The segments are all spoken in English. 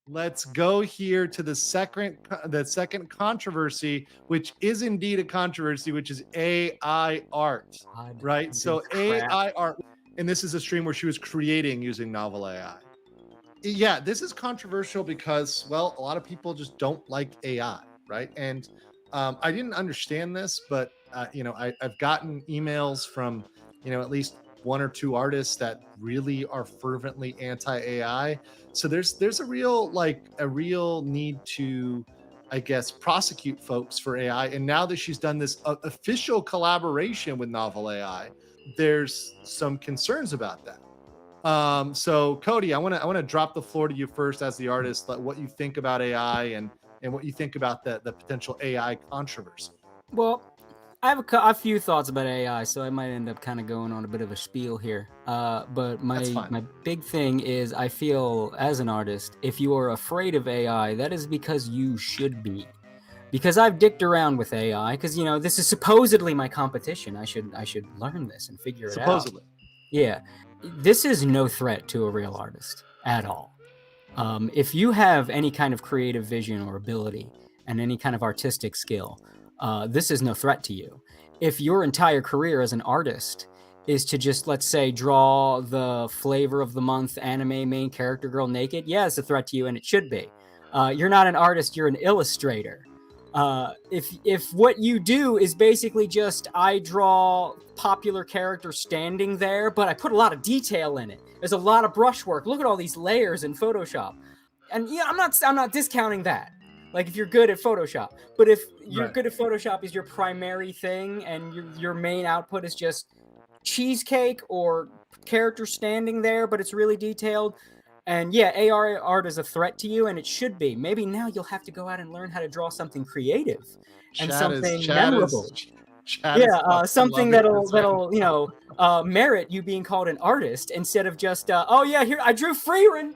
let's go here to the second controversy, which is indeed a controversy, which is AI art, God, right? this So crap. AI art, and this is a stream where she was creating using novel AI. Yeah, this is controversial because, well, a lot of people just don't like AI, right? And I didn't understand this, but I've gotten emails from at least one or two artists that really are fervently anti-AI. So there's a real need to, I guess, prosecute folks for AI. And now that she's done this official collaboration with novel AI, there's some concerns about that. So Cody, I want to drop the floor to you first as the artist, like what you think about AI and what you think about the potential AI controversy. Well, I have a few thoughts about AI, so I might end up kind of going on a bit of a spiel here. But That's my fine. my big thing is, I feel as an artist, if you are afraid of AI, that is because you should be. Because I've dicked around with AI, because this is supposedly my competition. I should learn this and figure it out. Supposedly. Yeah, this is no threat to a real artist at all. If you have any kind of creative vision or ability and any kind of artistic skill, this is no threat to you. If your entire career as an artist is to just, let's say, draw the flavor of the month anime main character girl naked, yeah, it's a threat to you, and it should be. You're not an artist, you're an illustrator. If what you do is basically just, I draw popular characters standing there, but I put a lot of detail in it. There's a lot of brushwork. Look at all these layers in Photoshop. And I'm not discounting that. Like, if you're good at Photoshop, but if you're Right. good at Photoshop is your primary thing, and your main output is just cheesecake or character standing there, but it's really detailed. And yeah, AR art is a threat to you, and it should be. Maybe now you'll have to go out and learn how to draw something creative and Chat is something chat is memorable. chat is Yeah, fucking something loving that'll this right that'll now. merit you being called an artist, instead of just oh yeah, here I drew Freerin.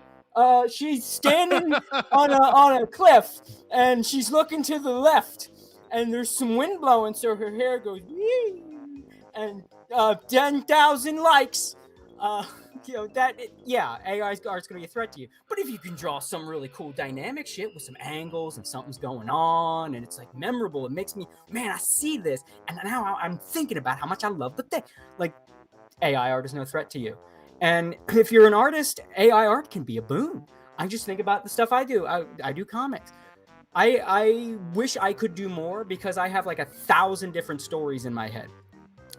She's standing on a cliff, and she's looking to the left, and there's some wind blowing, so her hair goes wee, and 10,000 likes. Uh, yeah, AI art's gonna be a threat to you. But if you can draw some really cool dynamic shit with some angles and something's going on, and it's like memorable, it makes me, man, I see this, and now I'm thinking about how much I love the thing. Like, AI art is no threat to you. And if you're an artist, AI art can be a boon. I just think about the stuff I do. I do comics. I wish I could do more, because I have like 1,000 different stories in my head,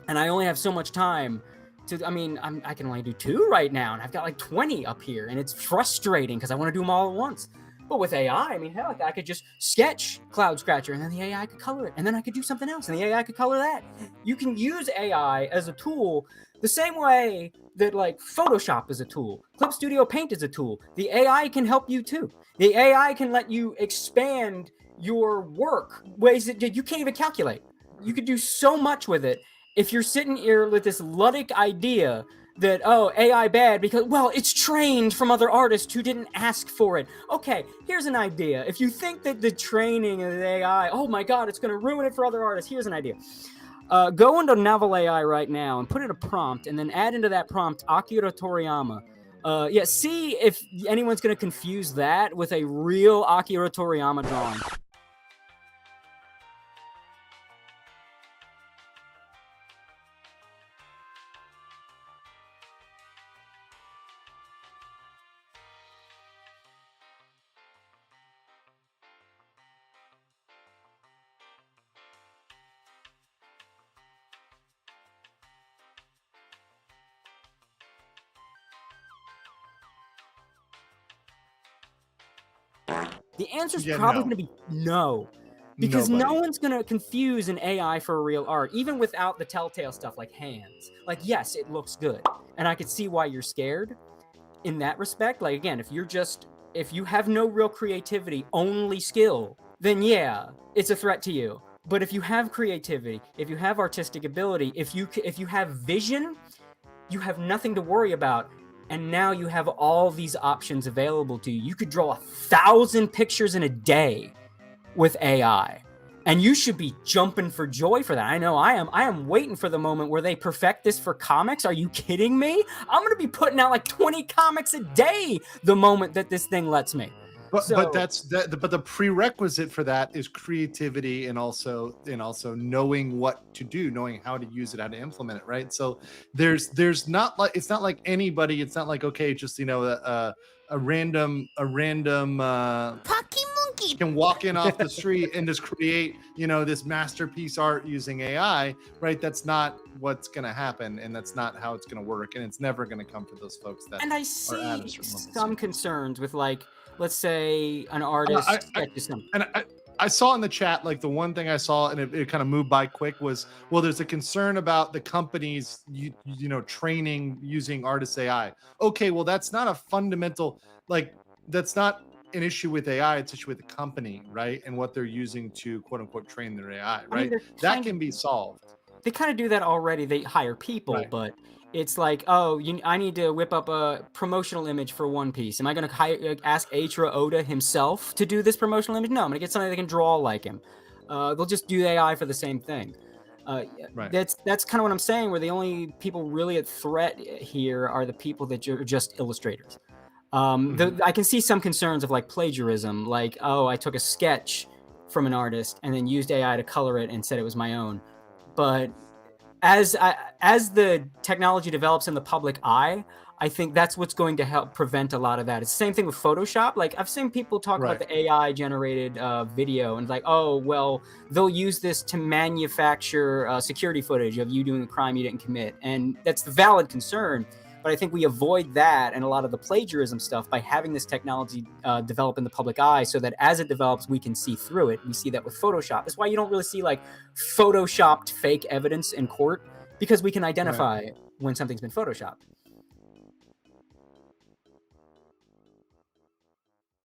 and I only have so much time to. I mean, I can only do 2 right now, and I've got like 20 up here, and it's frustrating because I want to do them all at once. But with AI, I mean, hell, I could just sketch Cloud Scratcher, and then the AI could color it, and then I could do something else, and the AI could color that. You can use AI as a tool the same way that, like, Photoshop is a tool, Clip Studio Paint is a tool. The AI can help you too. The AI can let you expand your work ways that you can't even calculate. You could do so much with it. If you're sitting here with this Luddic idea that, oh, AI bad because, well, it's trained from other artists who didn't ask for it. Okay, here's an idea. If you think that the training of the AI, oh my God, it's going to ruin it for other artists, here's an idea. Go into Novel AI right now and put in a prompt, and then add into that prompt Akira Toriyama. See if anyone's going to confuse that with a real Akira Toriyama drawing. The answer is Yeah, probably no. going to be no. Because no Nobody. one's going to confuse an AI for a real art, even without the telltale stuff like hands. Like, yes, it looks good. And I could see why you're scared in that respect. Like, again, if you have no real creativity, only skill, then yeah, it's a threat to you. But if you have creativity, if you have artistic ability, if you have vision, you have nothing to worry about. And now you have all these options available to you. You could draw 1,000 pictures in a day with AI. And you should be jumping for joy for that. I know I am. I am waiting for the moment where they perfect this for comics. Are you kidding me? I'm going to be putting out like 20 comics a day the moment that this thing lets me. But that's that. But the prerequisite for that is creativity and also knowing what to do, knowing how to use it, how to implement it, right? So there's not like it's not like anybody. It's not like okay, just a random Pocky monkey. can walk in off the street and just create this masterpiece art using AI, right? That's not what's going to happen, and that's not how it's going to work, and it's never going to come for those folks that And I are see at a certain level. some concerns with, like, let's say an artist sketches something. And I saw in the chat, like the one thing I saw, and it kind of moved by quick, was, well, there's a concern about the companies, training using artist AI. Okay, well, that's not a fundamental, like, that's not an issue with AI, it's an issue with the company, right? And what they're using to quote unquote train their AI, right? That can be solved. They kind of do that already. They hire people, Right. but it's like, oh, I need to whip up a promotional image for One Piece. Am I going to ask AzeharaD himself to do this promotional image? No, I'm going to get somebody that can draw like him. They'll just do AI for the same thing. Right. That's kind of what I'm saying, where the only people really at threat here are the people that are just illustrators. I can see some concerns of like plagiarism, like, oh, I took a sketch from an artist and then used AI to color it and said it was my own. But as the technology develops in the public eye, I think that's what's going to help prevent a lot of that. It's the same thing with Photoshop. Like, I've seen people talk about the AI generated video and like, oh, well, they'll use this to manufacture security footage of you doing a crime you didn't commit. And that's the valid concern. But I think we avoid that and a lot of the plagiarism stuff by having this technology develop in the public eye, so that as it develops, we can see through it. We see that with Photoshop. That's why you don't really see like Photoshopped fake evidence in court, because we can identify when something's been Photoshopped.